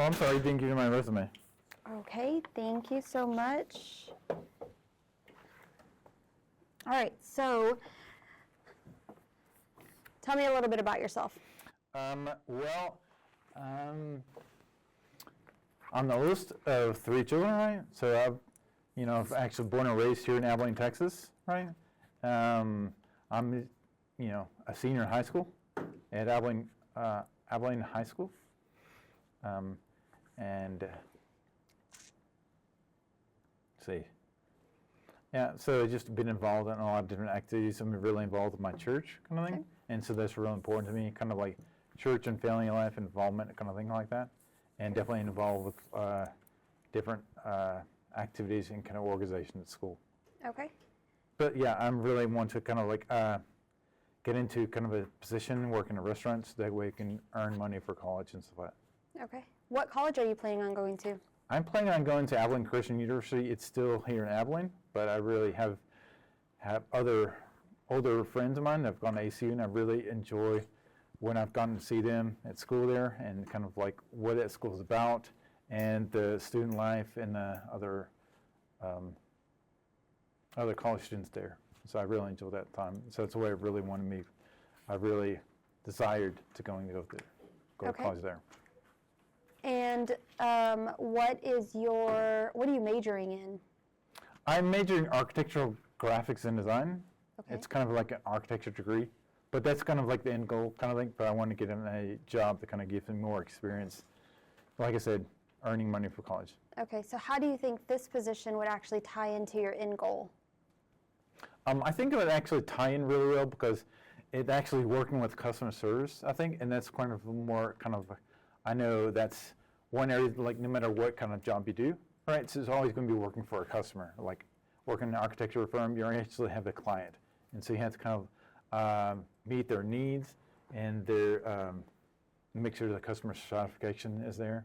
Oh, I'm sorry, you didn't give me my resume. Okay, thank you so much. All right, so tell me a little bit about yourself. Well, I'm the oldest of 3 children, right? So I've actually born and raised here in Abilene, Texas, right? I'm, a senior in high school at Abilene High School. And see. Yeah, so just been involved in a lot of different activities. I'm really involved with my church kind of thing. Okay. And so that's really important to me, kind of like church and family life involvement kind of thing like that. And definitely involved with different activities and kind of organization at school. Okay. But yeah, I'm really want to kind of like get into kind of a position, work in a restaurant, so that way I can earn money for college and stuff like that. Okay. What college are you planning on going to? I'm planning on going to Abilene Christian University. It's still here in Abilene, but I really have other older friends of mine that have gone to ACU, and I really enjoy when I've gotten to see them at school there and kind of like what that school is about and the student life and the other college students there. So I really enjoyed that time. So that's the way I really wanted me. I really desired to go to college there. And what are you majoring in? I'm majoring in architectural graphics and design. Okay. It's kind of like an architecture degree, but that's kind of like the end goal kind of thing. But I want to get in a job that kind of gives me more experience. Like I said, earning money for college. Okay, so how do you think this position would actually tie into your end goal? I think it would actually tie in really well because it's actually working with customer service, I think, and that's kind of more kind of, I know that's one area, like no matter what kind of job you do, right? So it's always going to be working for a customer. Like working in an architecture firm, you actually have a client. And so you have to kind of meet their needs and their, make sure the customer satisfaction is there,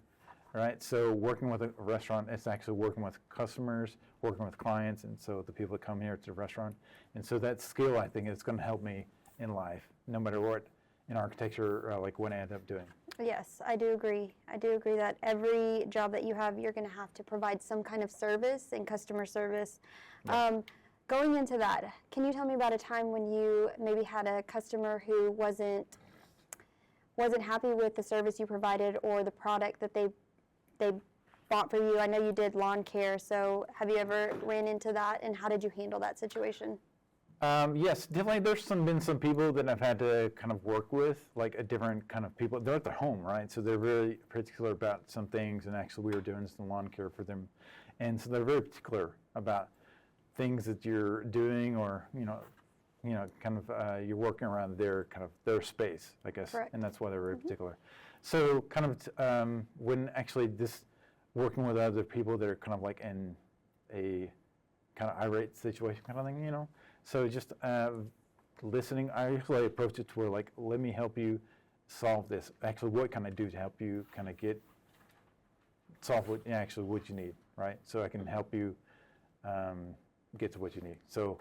right? So working with a restaurant, it's actually working with customers, working with clients, and so the people that come here to the restaurant. And so that skill, I think, is going to help me in life, no matter what in architecture, like what I end up doing. Yes, I do agree. I do agree that every job that you have, you're going to have to provide some kind of service and customer service. Yeah. Going into that, can you tell me about a time when you maybe had a customer who wasn't happy with the service you provided or the product that they bought for you? I know you did lawn care, so have you ever ran into that, and how did you handle that situation? Yes, definitely. There's been some people that I've had to kind of work with, like a different kind of people. They're at their home, right? So they're very particular about some things, and actually we were doing some lawn care for them, and so they're very particular about things that you're doing, or kind of you're working around their space, I guess. Correct. And that's why they're very particular. So kind of when actually this working with other people that are kind of like in a kind of irate situation kind of thing, So just listening, I usually approach it to where like, let me help you solve this. Actually, what can I do to help you kind of solve what you need, right? So I can help you get to what you need. So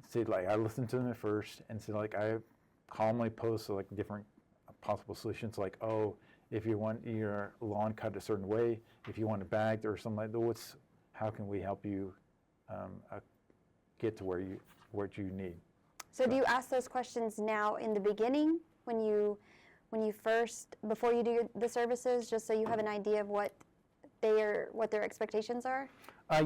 say like I listen to them at first, and so like I calmly pose like different possible solutions, like, oh, if you want your lawn cut a certain way, if you want it bagged or something like that, how can we help you get to what you need? So do you ask those questions now in the beginning before you do the services, just so you have an idea of what their expectations are?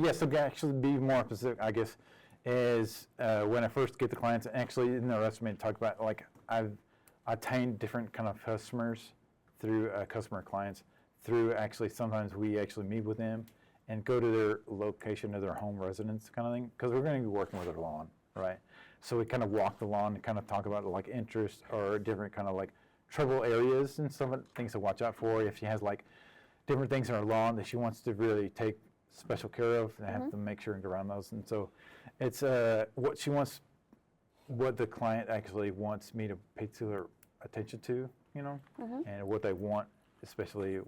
Yes, so actually be more specific, I guess, is when I first get the clients, actually in the resume talk about like I've attained different kind of customers through customer clients, through actually sometimes we actually meet with them and go to their location of their home residence kind of thing, because we're going to be working with their lawn, right? So we kind of walk the lawn and kind of talk about like interest or different kind of like trouble areas and some things to watch out for. If she has like different things in her lawn that she wants to really take special care of, and have to make sure and get around those. And so it's what the client actually wants me to pay particular attention to, and what they want, especially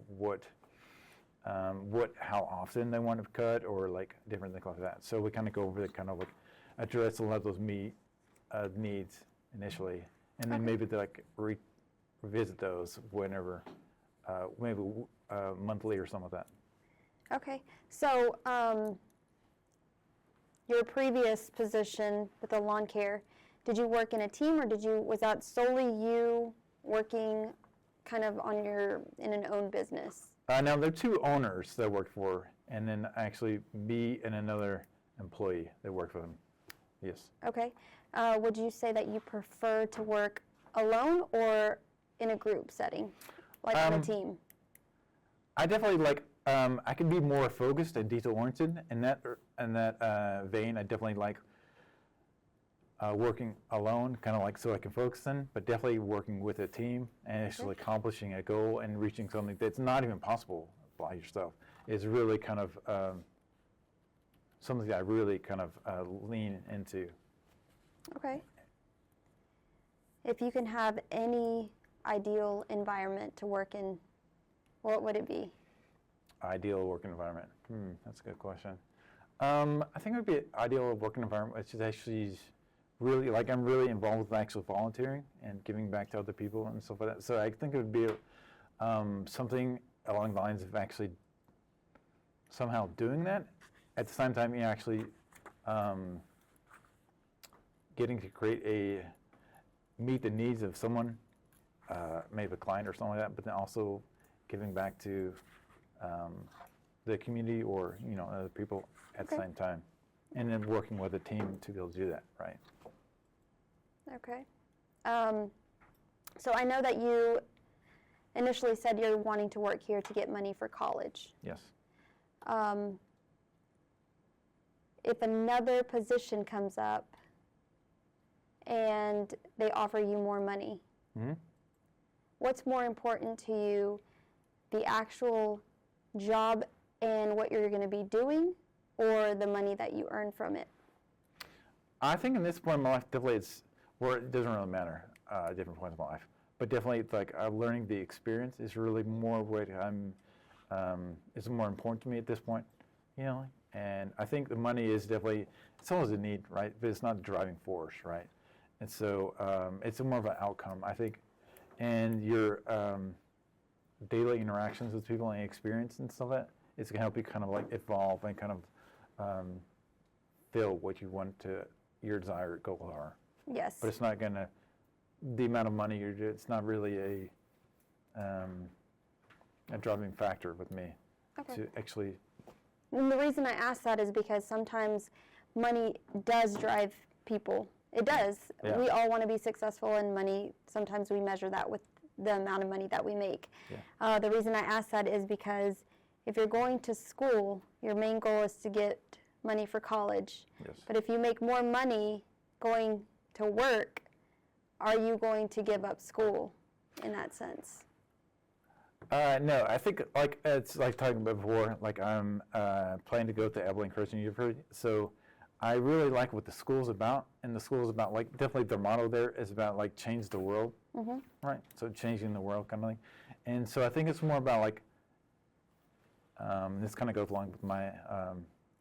how often they want to cut, or like different things like that. So we kind of go over the kind of like address a lot of those needs initially, and then maybe they like revisit those whenever maybe monthly or something like that. Okay. So your previous position with the lawn care, did you work in a team, or was that solely you working kind of in an own business? Now, there are two owners that I worked for, and then actually me and another employee that worked for them. Yes. Okay. Would you say that you prefer to work alone or in a group setting, like on a team? I definitely like, I can be more focused and detail-oriented in that vein. I definitely like working alone, kind of like so I can focus in, but definitely working with a team and actually accomplishing a goal and reaching something that's not even possible by yourself is really kind of something that I really kind of lean into. Okay. If you can have any ideal environment to work in, what would it be? Ideal working environment. That's a good question. I think it would be an ideal working environment. It's just actually really, like I'm really involved with actual volunteering and giving back to other people and stuff like that. So I think it would be something along the lines of actually somehow doing that. At the same time, you're actually getting to meet the needs of someone, maybe a client or something like that, but then also giving back to the community or other people at the same time, and then working with a team to be able to do that, right? Okay. So I know that you initially said you're wanting to work here to get money for college. Yes. If another position comes up and they offer you more money, what's more important to you, the actual job and what you're going to be doing, or the money that you earn from it? I think in this point in my life, definitely it doesn't really matter at different points in my life. But definitely, it's like learning the experience is really more what is more important to me at this point, And I think the money is definitely, it's always a need, right? But it's not a driving force, right? And so it's more of an outcome, I think. And your daily interactions with people and experience and stuff like that, it's going to help you kind of like evolve and kind of feel what you want your desired goals are. Yes. But it's not going to, the amount of money it's not really a driving factor with me to actually. And the reason I ask that is because sometimes money does drive people. It does. Yeah. We all want to be successful, and money, sometimes we measure that with the amount of money that we make. Yeah. The reason I ask that is because if you're going to school, your main goal is to get money for college. Yes. But if you make more money going to work, are you going to give up school in that sense? No, I think like it's like talking about before, like I'm planning to go to Abilene Christian University. So I really like what the school's about, and the school's about like definitely their motto there is about like change the world, right? So changing the world kind of thing, and so I think it's more about like this kind of goes along with my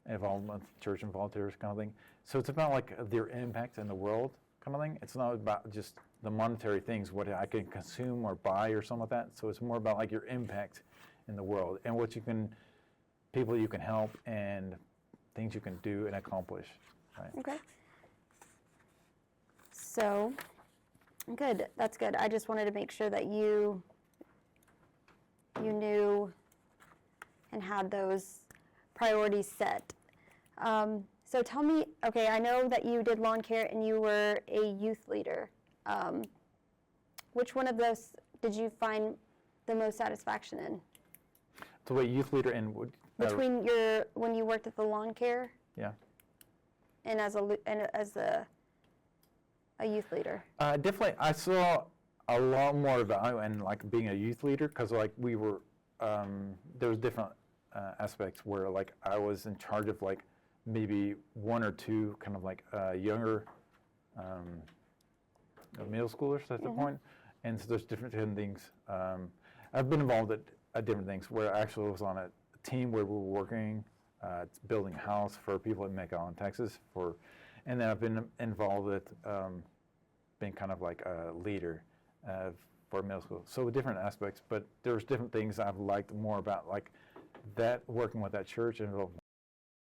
involvement with church and volunteers kind of thing. So it's about like their impact in the world kind of thing. It's not about just the monetary things, what I can consume or buy or something like that. So it's more about like your impact in the world and what people you can help and things you can do and accomplish. Right? Okay. So, good. That's good. I just wanted to make sure that you knew and had those priorities set. So tell me, okay, I know that you did lawn care and you were a youth leader. Which one of those did you find the most satisfaction in? So wait, youth leader and Between when you worked at the lawn care? Yeah. And as a youth leader? Definitely, I saw a lot more value in like being a youth leader because like we were, there was different aspects where like I was in charge of like maybe one or two kind of like younger middle schoolers at the point, and so there's different things. I've been involved at different things where I actually was on a team where we were working, building a house for people in McAllen, Texas, and then I've been involved with being kind of like a leader for middle school. So different aspects, but there's different things I've liked more about, like that working with that church involved